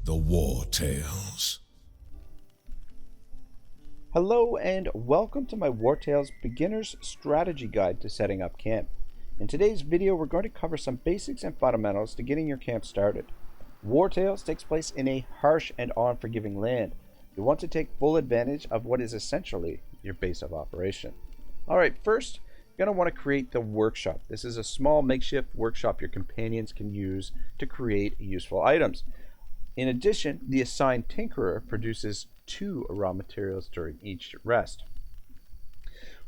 the Wartales. Hello and welcome to my Wartales Beginner's Strategy Guide to Setting Up Camp. In today's video we're going to cover some basics and fundamentals to getting your camp started. Wartales takes place in a harsh and unforgiving land. You want to take full advantage of what is essentially your base of operation. Alright, first you're going to want to create the workshop. This is a small makeshift workshop your companions can use to create useful items. In addition, the assigned tinkerer produces 2 raw materials during each rest.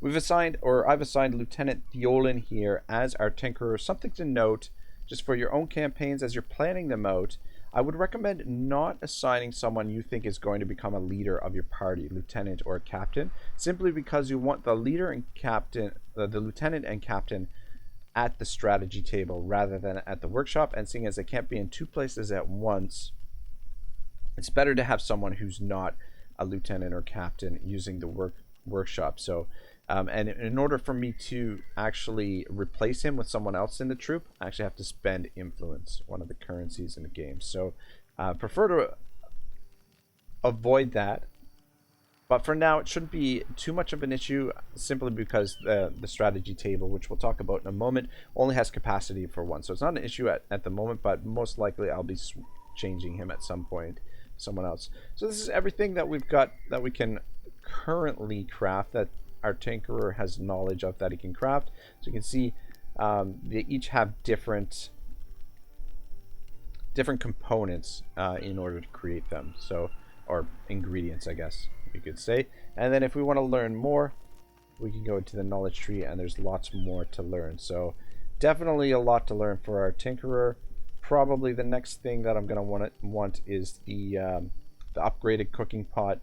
I've assigned Lieutenant Theolin here as our tinkerer. Something to note, just for your own campaigns as you're planning them out, I would recommend not assigning someone you think is going to become a leader of your party, lieutenant or captain, simply because you want the leader and captain, the lieutenant and captain at the strategy table rather than at the workshop, and seeing as they can't be in 2 places at once, it's better to have someone who's not a lieutenant or captain using the workshop. So, and in order for me to actually replace him with someone else in the troop, I actually have to spend influence, one of the currencies in the game. So, prefer to avoid that. But for now, it shouldn't be too much of an issue, simply because the strategy table, which we'll talk about in a moment, only has capacity for 1. So it's not an issue at the moment, but most likely I'll be changing him at some point. Someone else. So this is everything that we've got that we can currently craft, that our tinkerer has knowledge of that he can craft. So you can see they each have different components in order to create them. So, or ingredients, I guess you could say. And then if we want to learn more, we can go into the knowledge tree, and there's lots more to learn. So definitely a lot to learn for our tinkerer. Probably the next thing that I'm going to want is the upgraded cooking pot,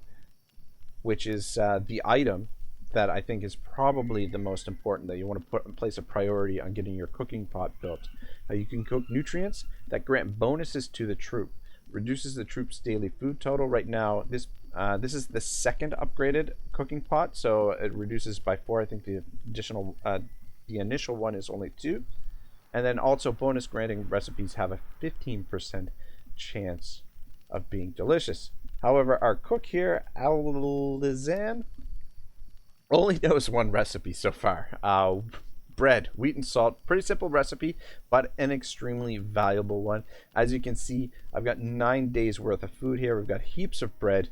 which is the item that I think is probably the most important, that you want to place a priority on getting your cooking pot built. You can cook nutrients that grant bonuses to the troop, reduces the troop's daily food total. Right now, this is the second upgraded cooking pot, so it reduces by 4. I think the initial one is only 2. And then also bonus granting recipes have a 15% chance of being delicious. However, our cook here, Alizan, only knows 1 recipe so far. Bread, wheat and salt. Pretty simple recipe, but an extremely valuable one. As you can see, I've got 9 days worth of food here. We've got heaps of bread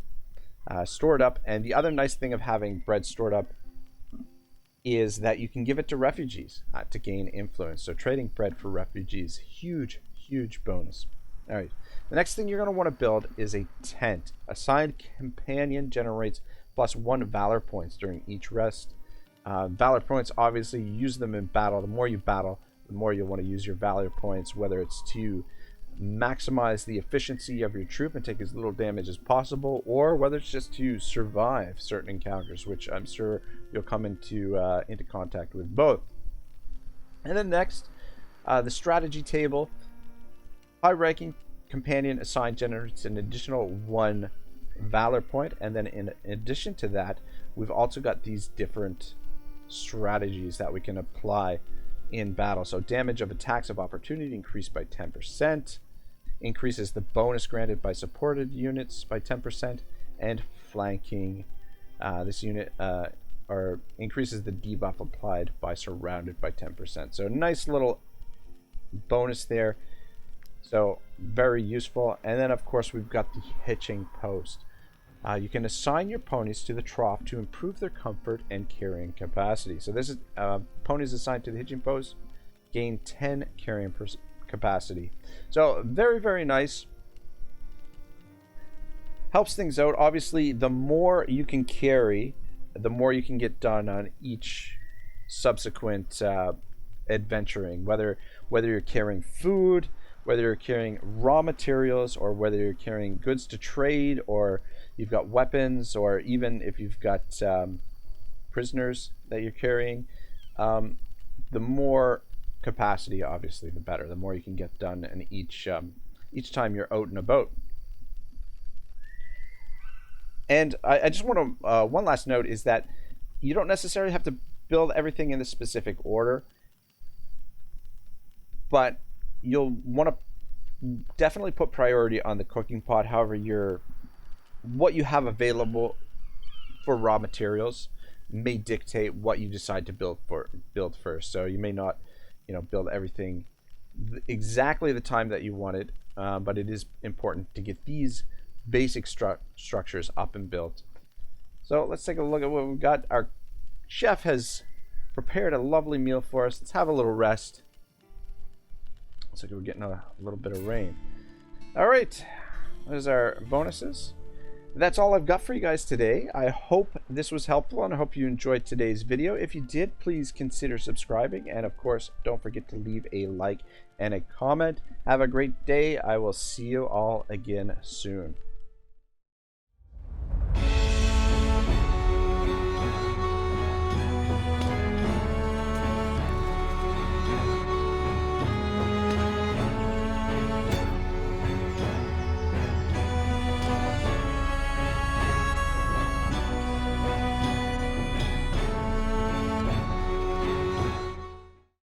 stored up. And the other nice thing of having bread stored up is that you can give it to refugees to gain influence. So trading bread for refugees, huge bonus. All right, the next thing you're going to want to build is a tent. Assigned companion generates +1 valor points during each rest. Valor points, obviously you use them in battle. The more you battle, the more you'll want to use your valor points, whether it's to maximize the efficiency of your troop and take as little damage as possible, or whether it's just to survive certain encounters, which I'm sure you'll come into contact with both. And then next, the strategy table. High-ranking companion assigned generates an additional 1 valor point, and then in addition to that, we've also got these different strategies that we can apply in battle. So damage of attacks of opportunity increased by 10%, increases the bonus granted by supported units by 10%, and flanking this unit or increases the debuff applied by surrounded by 10%. So nice little bonus there. So very useful. And then of course we've got the Hitching Post. You can assign your ponies to the trough to improve their comfort and carrying capacity. So this is ponies assigned to the Hitching Post gain 10 carrying capacity. So very nice. Helps things out. Obviously, the more you can carry, the more you can get done on each subsequent adventuring. Whether you're carrying food, whether you're carrying raw materials, or whether you're carrying goods to trade, or you've got weapons, or even if you've got prisoners that you're carrying, the more capacity, obviously, the better. The more you can get done in each time you're out and about. And I just want to one last note is that you don't necessarily have to build everything in a specific order, but you'll want to definitely put priority on the cooking pot. However, what you have available for raw materials may dictate what you decide to build first. So you may not, build everything exactly the time that you wanted, but it is important to get these basic structures up and built. So let's take a look at what we've got. Our chef has prepared a lovely meal for us. Let's have a little rest. Looks like we're getting a little bit of rain. All right, there's our bonuses. That's all I've got for you guys today. I hope this was helpful, and I hope you enjoyed today's video. If you did, please consider subscribing, and of course, don't forget to leave a like and a comment. Have a great day. I will see you all again soon.